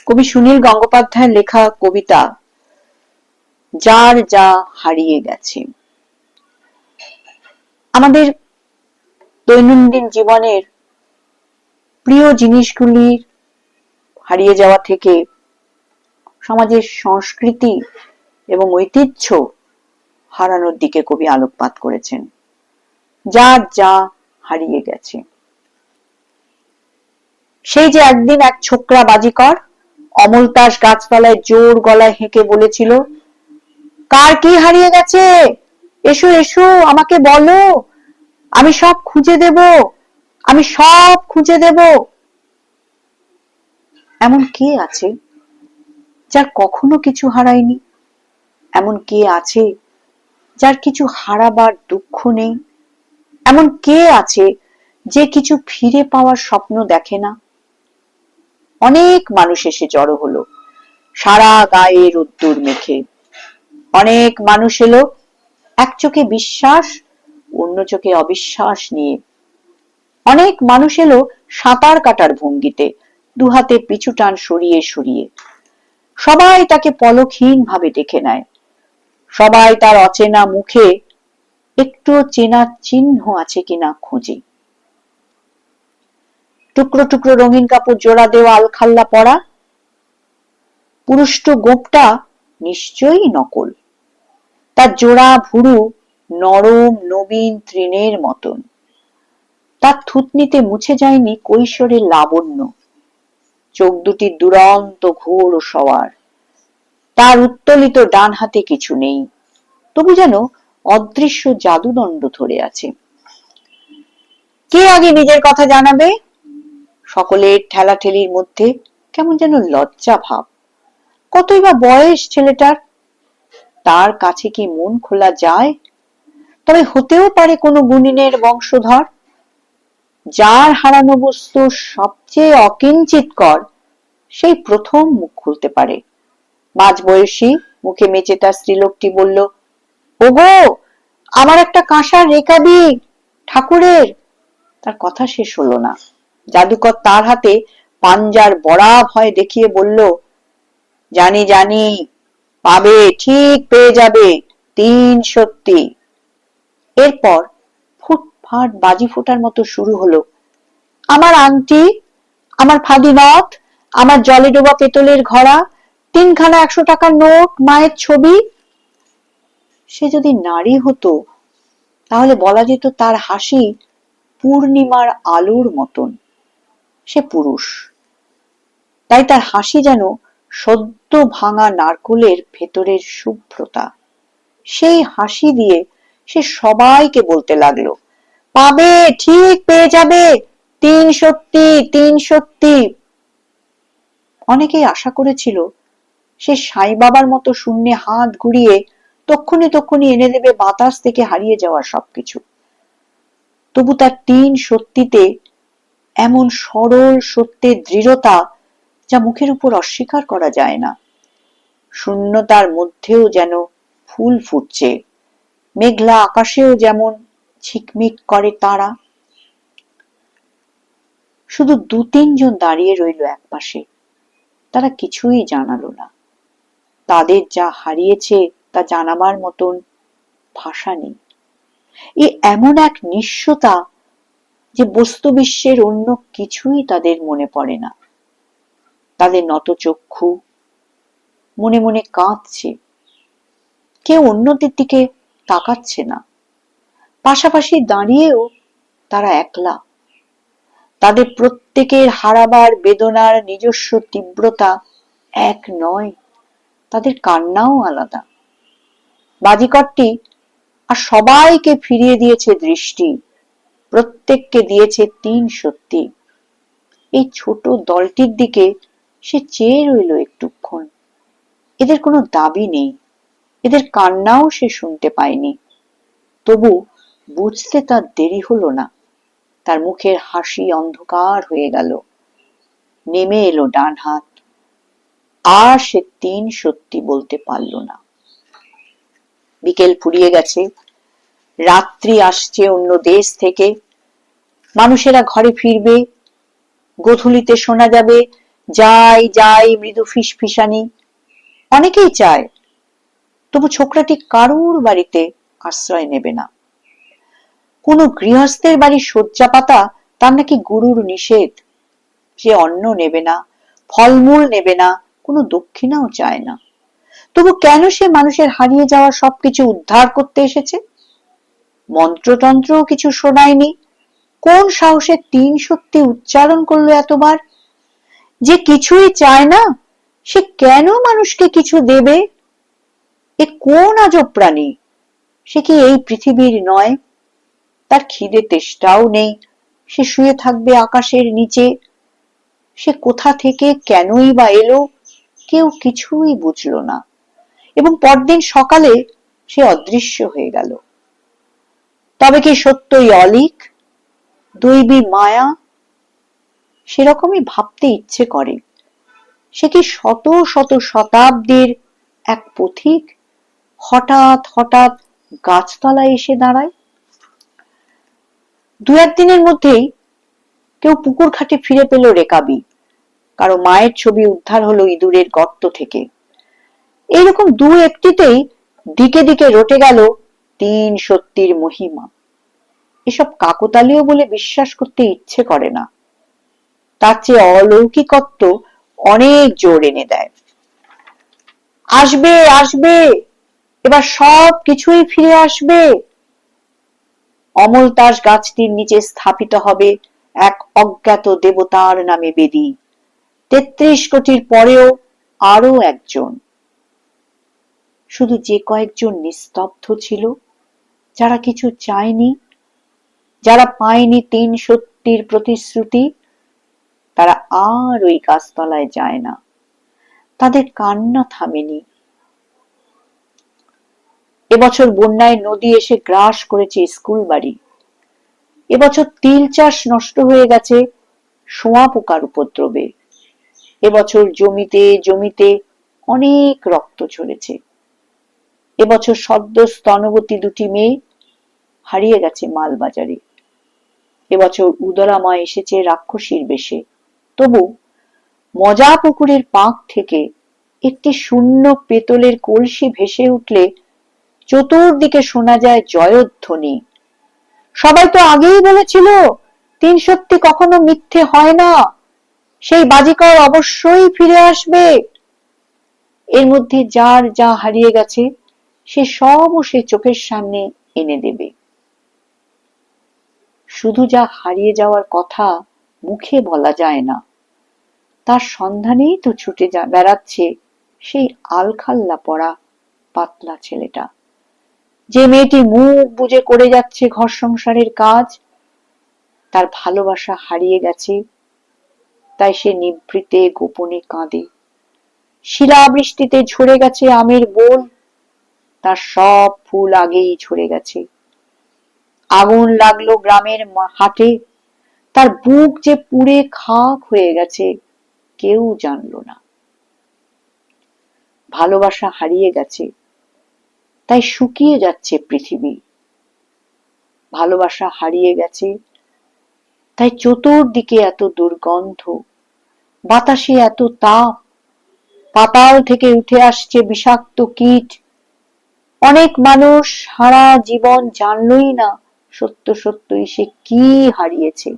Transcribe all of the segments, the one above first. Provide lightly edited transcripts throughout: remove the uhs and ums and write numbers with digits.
কবি সুনীল গঙ্গোপাধ্যায়ের লেখা কবিতা যার যা হারিয়ে গেছে। আমাদের দৈনন্দিন জীবনের প্রিয় জিনিসগুলির হারিয়ে যাওয়া থেকে সমাজের সংস্কৃতি এবং ঐতিহ্য হারানোর দিকে কবি আলোকপাত করেছেন। যার যা হারিয়ে গেছে। সেই যে একদিন এক ছোকরা বাজিকর অমলতাস গাছতলায় জোর গলায় হেঁকে বলেছিল, কার কি হারিয়ে গেছে, এসো এসো আমাকে বলো, আমি সব খুঁজে দেব, আমি সব খুঁজে দেব। এমন কে আছে যার কখনো কিছু হারায়নি? এমন কে আছে যার কিছু হারাবার দুঃখ নেই? এমন কে আছে যে কিছু ফিরে পাওয়ার স্বপ্ন দেখে না? অনেক মানুষ এসে জড়ো হলো সারা গায়ে রোদ্দুর মেখে। অনেক মানুষ এলো এক চোখে বিশ্বাস অন্য চোখে অবিশ্বাস নিয়ে। অনেক মানুষ এলো সাঁতার কাটার ভঙ্গিতে, দুহাতে পিছু টান সরিয়ে সরিয়ে। সবাই তাকে পলকহীন ভাবে দেখে নেয়। সবাই তার অচেনা মুখে একটু চেনা চিহ্ন আছে কিনা খোঁজে। টুকরো টুকরো রঙিন কাপড় জোড়া দেওয়া আলখাল্লা পরা, পুরুষ্ট গোপটা নিশ্চয়ই নকল। তার জোড়া ভুরু নরম নবীন তৃণের মতন। তার থুতনিতে মুছে যায়নি কৈশোরের লাবণ্য। চোখ দুটি দুরন্ত ঘোর ও সওয়ার। তার উত্তোলিত ডান হাতে কিছু নেই, তবু যেন অদৃশ্য জাদুদণ্ড ধরে আছে। কে আগে নিজের কথা জানাবে? সকলের ঠেলাঠেলির মধ্যে কেমন যেন লজ্জা ভাব। কতই বা বয়স ছেলেটার, তার কাছে কি মন খোলা যায়? তবে হতেও পারে কোনো গুণিনের বংশধর। যার হারানো বস্তু সবচেয়ে অকিঞ্চিতকর, সেই প্রথম মুখ খুলতে পারে। মাঝবয়সী মুখে মেচেটা স্ত্রীলোকটি বলল, ওগো আমার একটা কাঁসার রেকাবি ঠাকুরের। তার কথা শেষ হলো না। জাদুকর তার হাতে পাঞ্জার বড়া ভয় দেখিয়ে বলল, জানি জানি, পাবে, ঠিক পেয়ে যাবে, 3 সত্যি। এরপর ফুটফাট বাজি ফোটার মতো শুরু হলো, আমার আংটি, আমার ফাঁদি নথ, আমার জলে ডোবা পেতলের ঘড়া, 3খানা 100 টাকার নোট, মায়ের ছবি। সে যদি নারী হতো তাহলে বলা যেত তার হাসি পূর্ণিমার আলোর মতন। সে পুরুষ, তাই তার হাসি যেন সদ্য ভাঙা নারকোলের ভেতরের শুভ্রতা। সেই হাসি দিয়ে সে সবাইকে বলতে লাগলো, পাবে, ঠিক পেয়ে যাবে, 3 সত্যি, 3 সত্যি। অনেকেই আশা করেছিল সে সাই বাবার মতো শূন্যে হাত ঘুরিয়ে তক্ষুনি তক্ষুনি এনে দেবে বাতাস থেকে হারিয়ে যাওয়ার সবকিছু। তবু তার 3 সত্যিতে এমন সরল সত্যের দৃঢ়তা যা মুখের উপর অস্বীকার করা যায় না। শূন্যতার মধ্যেও যেন ফুল ফুটছে, মেঘলা আকাশেও যেমন ঝিকমিক করে তারা। শুধু 2-3 জন দাঁড়িয়ে রইল একপাশে। তারা কিছুই জানালো না। তাদের যা হারিয়েছে তা জানাবার মতন ভাষা নেই। এ এমন এক নিঃস্বতা যে বস্তু বিশ্বের অন্য কিছুই তাদের মনে পড়ে না। তাদের নত চক্ষু মনে মনে কাঁদছে। কেউ অন্যদের দিকে তাকাচ্ছে না। পাশাপাশি দাঁড়িয়েও তারা একলা। তাদের প্রত্যেকের হারাবার বেদনার নিজস্ব তীব্রতা এক নয়, তাদের কান্নাও আলাদা। বাজিকরটি আর সবাইকে ফিরিয়ে দিয়েছে দৃষ্টি, প্রত্যেককে দিয়েছে 3 সত্যি। এই ছোট দলটির দিকে সে চেয়ে রইল একটুক্ষণ। এদের কোনো দাবি নেই, এদের কান্নাও সে শুনতে পায়নি। তবু বুঝতে তার দেরি হলো না। তার মুখের হাসি অন্ধকার হয়ে গেল। নেমে এলো ডান হাত। আর সে 3 সত্যি বলতে পারল না। বিকেল ফুরিয়ে গেছে, রাত্রি আসছে অন্য দেশ থেকে। মানুষেরা ঘরে ফিরবে। গোধূলিতে শোনা যাবে যাই যাই মৃদু ফিসফিসানি, অনেকেই চায়, তবু ছোকরাটি কারুর বাড়িতে আশ্রয় নেবে না। কোন গৃহস্থের বাড়ির শয্যা পাতা তার নাকি গুরুর নিষেধ। সে অন্ন নেবে না, ফলমূল নেবে না, কোনো দক্ষিণাও চায় না। তবু কেন সে মানুষের হারিয়ে যাওয়া সবকিছু উদ্ধার করতে এসেছে? মন্ত্রতন্ত্রও কিছু শোনায়নি, কোন সাহসে তিন সত্যি উচ্চারণ করলো এতবার? যে কিছুই চায় না, সে কেন মানুষকে কিছু দেবে? এ কোন আজব প্রাণী? সে কি এই পৃথিবীর নয়? তার খিদে তেষ্টাও নেই, সে শুয়ে থাকবে আকাশের নিচে। সে কোথা থেকে কেনই বা এলো, কেউ কিছুই বুঝলো না, এবং পরদিন সকালে সে অদৃশ্য হয়ে গেল। তবে কি সত্যই অলীক, দৈবী মায়া? সেরকমই ভাবতে ইচ্ছে করে। সে কি শত শত শতাব্দীর এক পথিক হঠাৎ হঠাৎ গাছতলায় এসে দাঁড়ায়? দু একদিনের মধ্যেই কেউ পুকুর ঘাটে ফিরে পেল রেকাবি, কারো মায়ের ছবি উদ্ধার হলো ইঁদুরের গর্ত থেকে। এইরকম দু একটিতেই দিকে দিকে রটে গেল তিন সত্যির মহিমা। এসব কাকতালীয় বলে বিশ্বাস করতে ইচ্ছে করে না, তার চেয়ে অলৌকিকত্ব অনেক জোর এনে দেয়। আসবে আসবে, এবার সব কিছুই ফিরে আসবে। অমলতাস গাছটির নিচে স্থাপিত হবে এক অজ্ঞাত দেবতার নামে বেদী। ৩৩ কোটির পরেও আরো একজন। শুধু যে কয়েকজন নিস্তব্ধ ছিল, যারা কিছু চায়নি, যারা পায়নি তিন সত্যির প্রতিশ্রুতি, তারা আর ওই গাছতলায় যায় না। তাদের কান্না থামেনি। এবছর বন্যায় নদী এসে গ্রাস করেছে স্কুল বাড়ি। এবছর তিল চাষ নষ্ট হয়ে গেছে শোঁয়া পোকার উপদ্রবে। এবছর জমিতে জমিতে অনেক রক্ত ঝরেছে। এবছর সদ্য স্তনবতী দুটি মেয়ে হারিয়ে গেছে মালবাজারে। এবছর উদরাময় এসেছে রাক্ষসীর বেশে। তবু মজা পুকুরের পাঁক থেকে একটি শূন্য পেতলের কলসি ভেসে উঠলে চতুর্দিকে শোনা যায় জয়ধ্বনি। সবাই তো আগেই বলেছিল তিন সত্যি কখনো মিথ্যে হয় না, সেই বাজিকর অবশ্যই ফিরে আসবে। এর মধ্যে যার যা হারিয়ে গেছে সে সবও সে চোখের সামনে এনে দেবে। শুধু যা হারিয়ে যাওয়ার কথা মুখে বলা যায় না, তার সন্ধানেই তো ছুটে বেড়াচ্ছে সেই আলখাল্লা পড়া পাতলা ছেলেটা, যে মেয়েটি মুখ বুজে করে যাচ্ছে ঘর সংসারের কাজ। তার ভালোবাসা হারিয়ে গেছে, তাই সে নিভৃতে গোপনে কাঁদে। শিলাবৃষ্টিতে ঝরে গেছে আমের বোল, তার সব ফুল আগেই ঝরে গেছে। আগুন লাগলো গ্রামের হাটে, তার বুক যে পুড়ে খাক হয়ে গেছে কেউ জানলো না। ভালোবাসা হারিয়ে গেছে, তাই শুকিয়ে যাচ্ছে পৃথিবী। ভালোবাসা হারিয়ে গেছে, তাই চতুর্দিকে এত দুর্গন্ধ, বাতাসে এত তাপ, পাতাল থেকে উঠে আসছে বিষাক্ত কীট। অনেক মানুষ সারা জীবন জানলই না সত্য সত্যই সে কি হারিয়েছে।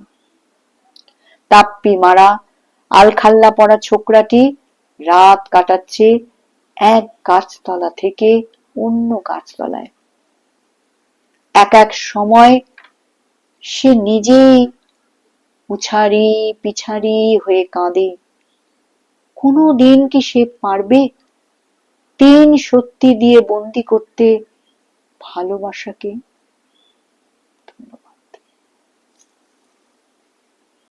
তাপ্পি মারা আলখাল্লা পড়া ছোকরাটি রাত কাটাচ্ছে এক গাছতলা থেকে অন্য গাছতলায়। এক এক সময় সে নিজেই উছারি পিছারি হয়ে কাঁদে। কোনো দিন কি সে পারবে তিন সত্যি দিয়ে বন্দি করতে ভালোবাসাকে?